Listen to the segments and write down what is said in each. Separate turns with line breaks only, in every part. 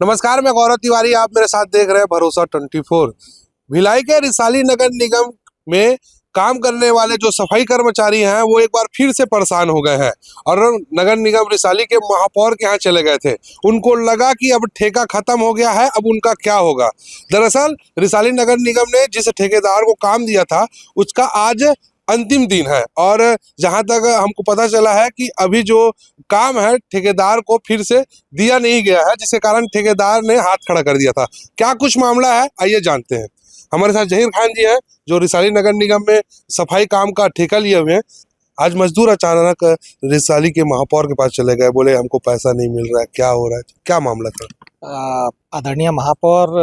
नमस्कार, मैं गौरव तिवारी। आप मेरे साथ देख रहे हैं भरोसा 24। भिलाई के रिसाली नगर निगम में काम करने वाले जो सफाई कर्मचारी हैं वो एक बार फिर से परेशान हो गए हैं और नगर निगम रिसाली के महापौर के यहाँ चले गए थे। उनको लगा कि अब ठेका खत्म हो गया है, अब उनका क्या होगा। दरअसल रिसाली नगर निगम ने जिस ठेकेदार को काम दिया था उसका आज अंतिम दिन है और जहां तक हमको पता चला है कि अभी जो काम है ठेकेदार को फिर से दिया नहीं गया है, जिसके कारण ठेकेदार ने हाथ खड़ा कर दिया था। क्या कुछ मामला है, आइए जानते हैं। हमारे साथ जहीर खान जी हैं जो रिसाली नगर निगम में सफाई काम का ठेका लिए हुए हैं। आज मजदूर अचानक रिसाली के महापौर के पास चले गए, बोले हमको पैसा नहीं मिल रहा है, क्या हो रहा है, क्या मामला था?
आदरणीय महापौर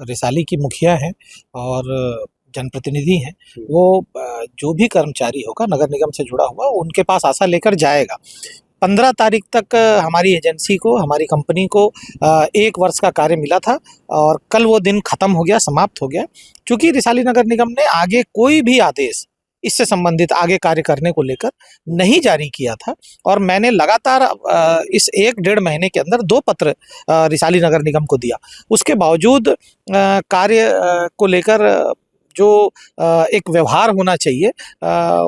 रिसाली की मुखिया हैं और जनप्रतिनिधि हैं। वो जो भी कर्मचारी होगा नगर निगम से जुड़ा हुआ उनके पास आशा लेकर जाएगा। 15 तारीख तक हमारी एजेंसी को, हमारी कंपनी को 1 वर्ष का कार्य मिला था और कल वो दिन ख़त्म हो गया, समाप्त हो गया। चूँकि रिसाली नगर निगम ने आगे कोई भी आदेश इससे संबंधित आगे कार्य करने को लेकर नहीं जारी किया था और मैंने लगातार इस 1-1.5 महीने के अंदर 2 पत्र रिसाली नगर निगम को दिया। उसके बावजूद कार्य को लेकर जो एक व्यवहार होना चाहिए,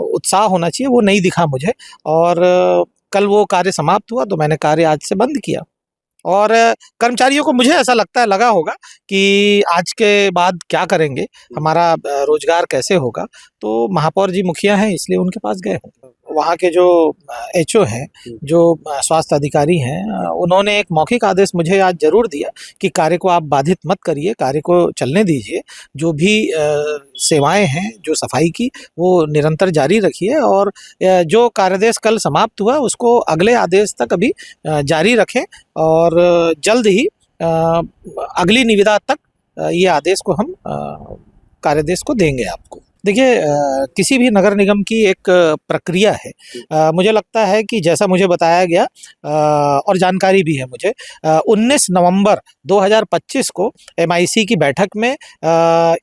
उत्साह होना चाहिए, वो नहीं दिखा मुझे और कल वो कार्य समाप्त हुआ तो मैंने कार्य आज से बंद किया। और कर्मचारियों को मुझे ऐसा लगता है लगा होगा कि आज के बाद क्या करेंगे, हमारा रोजगार कैसे होगा। तो महापौर जी मुखिया हैं इसलिए उनके पास गए होंगे। वहाँ के जो एचओ हैं, जो स्वास्थ्य अधिकारी हैं, उन्होंने एक मौखिक आदेश मुझे आज ज़रूर दिया कि कार्य को आप बाधित मत करिए, कार्य को चलने दीजिए। जो भी सेवाएं हैं जो सफाई की वो निरंतर जारी रखिए और जो कार्यादेश कल समाप्त हुआ उसको अगले आदेश तक अभी जारी रखें और जल्द ही अगली निविदा तक ये आदेश को हम कार्यादेश को देंगे आपको। देखिए, किसी भी नगर निगम की एक प्रक्रिया है। मुझे लगता है कि जैसा मुझे बताया गया और जानकारी भी है मुझे, 19 नवंबर 2025 को एमआईसी की बैठक में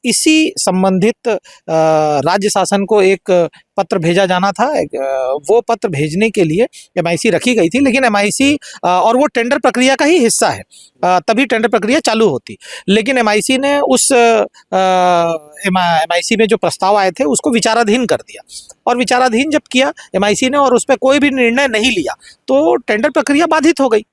इसी संबंधित राज्य शासन को एक पत्र भेजा जाना था। वो पत्र भेजने के लिए एमआईसी रखी गई थी, लेकिन एमआईसी और वो टेंडर प्रक्रिया का ही हिस्सा है, तभी टेंडर प्रक्रिया चालू होती। लेकिन एमआईसी ने उस एमआईसी में जो प्रस्ताव आए थे उसको विचाराधीन कर दिया और विचाराधीन जब किया एमआईसी ने और उस पर कोई भी निर्णय नहीं लिया तो टेंडर प्रक्रिया बाधित हो गई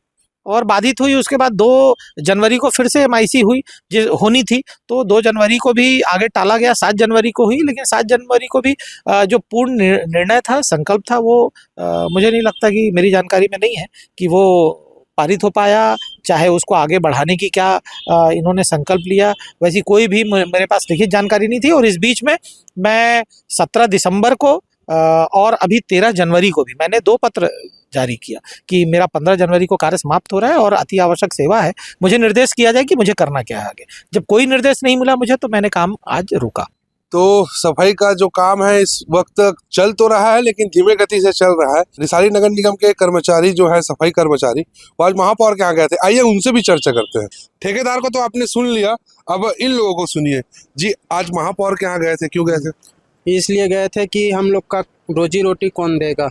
और बाधित हुई। उसके बाद 2 जनवरी को फिर से एमआईसी हुई जो होनी थी, तो 2 जनवरी को भी आगे टाला गया, 7 जनवरी को हुई। लेकिन 7 जनवरी को भी जो पूर्ण निर्णय था, संकल्प था, वो मुझे नहीं लगता कि, मेरी जानकारी में नहीं है कि वो पारित हो पाया। चाहे उसको आगे बढ़ाने की क्या इन्होंने संकल्प लिया, वैसी कोई भी मेरे पास लिखित जानकारी नहीं थी। और इस बीच में मैं 17 दिसंबर को और अभी 13 जनवरी को भी मैंने 2 पत्र जारी किया कि मेरा 15 जनवरी को कार्य समाप्त हो रहा है और अति आवश्यक सेवा है, मुझे निर्देश किया जाए कि मुझे करना क्या है आगे। जब कोई निर्देश नहीं मिला मुझे तो मैंने काम आज रोका।
तो सफाई का जो काम है इस वक्त चल तो रहा है लेकिन धीमे गति से चल रहा है। रिसाली नगर निगम के कर्मचारी जो है, सफाई कर्मचारी, वो आज महापौर के यहाँ गए थे। आइए उनसे भी चर्चा करते हैं। ठेकेदार को तो आपने सुन लिया, अब इन लोगों को सुनिए जी। आज महापौर के यहाँ गए थे, क्यों गए थे?
इसलिए गए थे कि हम लोग का रोजी रोटी कौन देगा।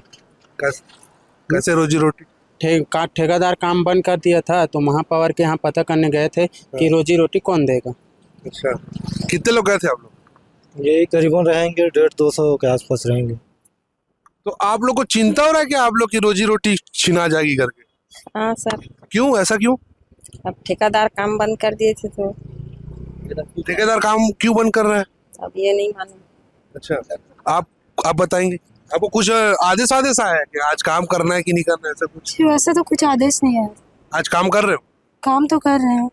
कैसे रोजी रोटी?
ठेकेदार काम बंद कर दिया था तो महापौर के यहाँ पता करने गए थे कि रोजी रोटी कौन देगा।
अच्छा, कितने लोग गए थे आप लोग?
यही करीबन रहेंगे 150-200 के आसपास रहेंगे।
तो आप लोग को चिंता हो रहा है कि आप लोग की रोजी रोटी छिना जाएगी करके?
हाँ सर।
क्यों, ऐसा क्यों?
अब ठेकेदार काम बंद कर दिए थे तो।
ठेकेदार काम क्यों बंद कर रहा है?
अब ये नहीं मालूम।
अच्छा, आप बताएंगे? आपको कुछ आदेश आया है कि आज काम करना है कि नहीं करना है, ऐसा कुछ?
वैसे तो कुछ आदेश नहीं है।
आज काम कर रहे हो?
काम तो कर रहे हैं।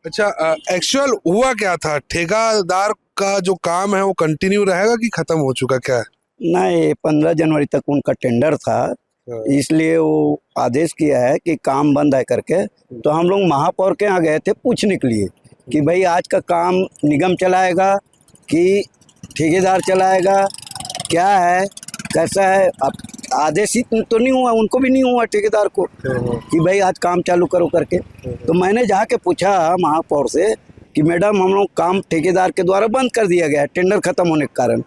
अच्छा, एक्चुअल हुआ क्या था? ठेकेदार का जो काम है वो कंटिन्यू रहेगा कि खत्म हो चुका क्या है?
नहीं, 15 जनवरी तक उनका टेंडर था, इसलिए वो आदेश किया है कि काम बंद है करके। तो हम लोग महापौर के यहाँ गए थे पूछने के लिए कि भाई आज का काम निगम चलाएगा कि ठेकेदार चलाएगा, क्या है, कैसा है। अब आदेश ही तो नहीं हुआ, उनको भी नहीं हुआ ठेकेदार को कि भाई आज काम चालू करो करके। तो मैंने जाके पूछा महापौर से कि मैडम हम लोग काम ठेकेदार के द्वारा बंद कर दिया गया है, टेंडर खत्म होने के कारण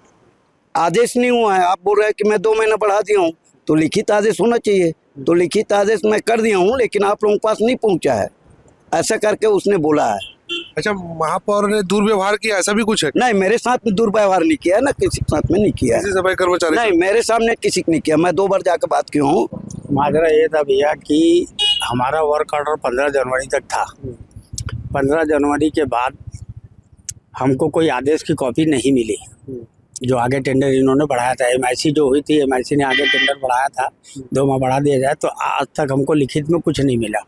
आदेश नहीं हुआ है। आप बोल रहे हैं कि मैं 2 महीना बढ़ा दिया हूँ, तो लिखित आदेश होना चाहिए। तो लिखित आदेश मैं कर दिया हूँ लेकिन आप लोगों के पास नहीं पहुँचा है। ऐसा करके उसने बोला है।
अच्छा, महापौर ने दुर्व्यवहार किया, ऐसा भी कुछ है?
नहीं, मेरे साथ में दुर्व्यवहार नहीं किया ना, किसी के साथ में नहीं किया है।
किसी सफाई कर्मचारी से?
नहीं, मेरे सामने किसी ने नहीं किया, मैं 2 बार जाकर बात किया हूँ।
माजरा ये था भैया कि हमारा वर्क ऑर्डर 15 जनवरी तक था। 15 जनवरी के बाद हमको कोई आदेश की कॉपी नहीं मिली। जो आगे टेंडर इन्होंने बढ़ाया था, एमआईसी जो हुई थी, एमआईसी ने आगे टेंडर बढ़ाया था, 2 माह बढ़ा दिया जाए, तो आज तक हमको लिखित में कुछ नहीं मिला,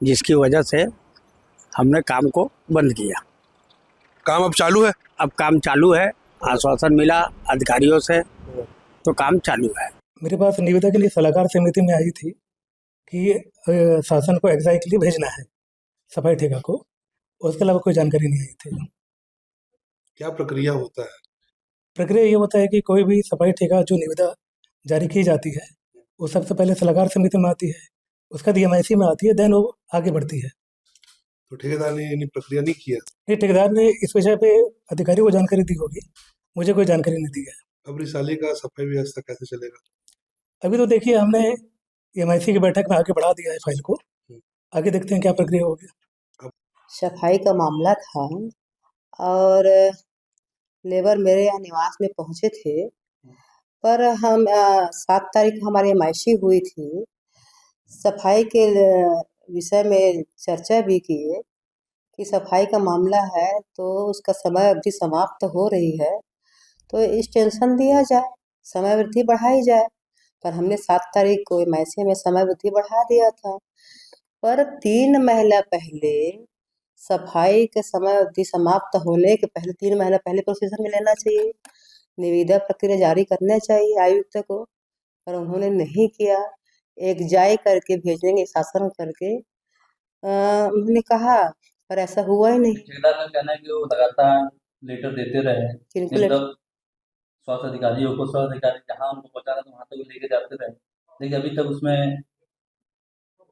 जिसकी वजह से हमने काम को बंद किया।
काम अब चालू है?
अब काम चालू है, आश्वासन मिला अधिकारियों से, तो काम चालू है।
मेरे पास निविदा के लिए सलाहकार समिति में आई थी कि शासन को एक्साइज के लिए भेजना है सफाई ठेका को, उसके अलावा कोई जानकारी नहीं आई थी।
क्या प्रक्रिया होता है?
प्रक्रिया ये होता है कि कोई भी सफाई ठेका जो निविदा जारी की जाती है वो सबसे पहले सलाहकार समिति में आती है, उसका DMIC में आती है, देन वो आगे बढ़ती है।
तो ठेकेदार ने ये प्रक्रिया नहीं किया?
ये ठेकेदार ने इस विषय पे अधिकारी को जानकारी दी होगी, मुझे कोई जानकारी नहीं दी है।
अब रिसाली का सफाई व्यवस्था कैसे चलेगा?
अभी तो देखिए, हमने MIC की बैठक में आगे बढ़ा दिया है फाइल को, आगे देखते हैं क्या प्रक्रिया होगी।
सफाई का मामला था और लेबर मेरे यहाँ निवास में पहुँचे थे, पर हम 7 तारीख को हमारी MIC हुई थी। सफाई के विषय में चर्चा भी किए कि सफाई का मामला है तो उसका समय अवधि समाप्त हो रही है, तो एक्सटेंशन दिया जाए, समय अवधि बढ़ाई जाए। पर हमने 7 तारीख को MIC में समय अवधि बढ़ा दिया था, पर 3 महीना पहले सफाई के समय अवधि समाप्त होने के पहले 3 महीना पहले प्रोसीजर में लेना चाहिए, निविदा प्रक्रिया जारी करना चाहिए आयुक्त को, पर उन्होंने नहीं किया। एक जाय करके भेजेंगे, शासन करके उन्होंने कहा, पर ऐसा हुआ ही नहीं।
ठेकेदार का कहना है कि वो लगातार लेटर देते रहे,
किनको लेटर?
मतलब स्वास्थ्य अधिकारियों को, स्वास्थ्य अधिकारी जहाँ उनको पहुँचाना तो वहाँ तक लेके जाते रहे, लेकिन अभी तक उसमें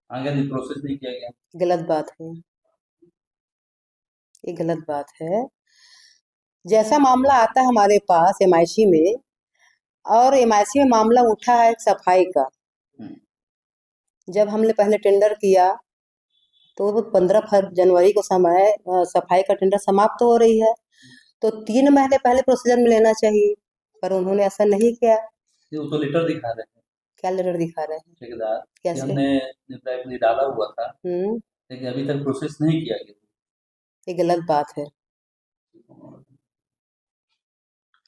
आगे प्रोसेस नहीं किया गया।
गलत बात है, ये गलत बात है। जैसा मामला आता है हमारे पास MIC में, और MIC में मामला उठा है सफाई का, जब हमने पहले टेंडर किया तो 15 जनवरी को समय सफाई का टेंडर समाप्त हो रही है, तो 3 महीने पहले प्रोसीजर में लेना चाहिए, पर उन्होंने ऐसा नहीं किया।
वो तो लेटर दिखा रहे हैं।
क्या लेटर दिखा रहे हैं?
ठेकेदार
कैसे?
हमने निविदा डाला हुआ था, लेकिन अभी तक प्रोसेस नहीं किया गया।
ये गलत बात है।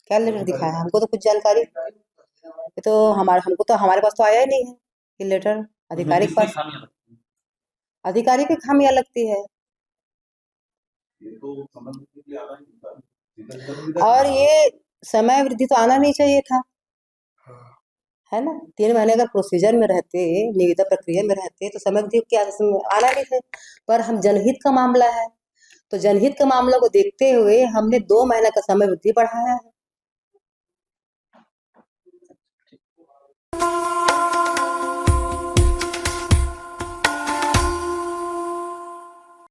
क्या लेटर दिखाया? हमको तो कुछ जानकारी, ये तो हमारे पास तो आया ही नहीं है ये लेटर। अधिकारी के पास, अधिकारी की खामियां लगती है। और ये समय वृद्धि तो आना नहीं चाहिए था, है ना। 3 महीने अगर प्रोसीजर में रहते, निविदा प्रक्रिया में रहते, तो समय वृद्धि क्या आना नहीं था। पर हम जनहित का मामला है, तो जनहित के मामला को देखते हुए हमने 2 महीने का समय वृद्धि बढ़ाया है।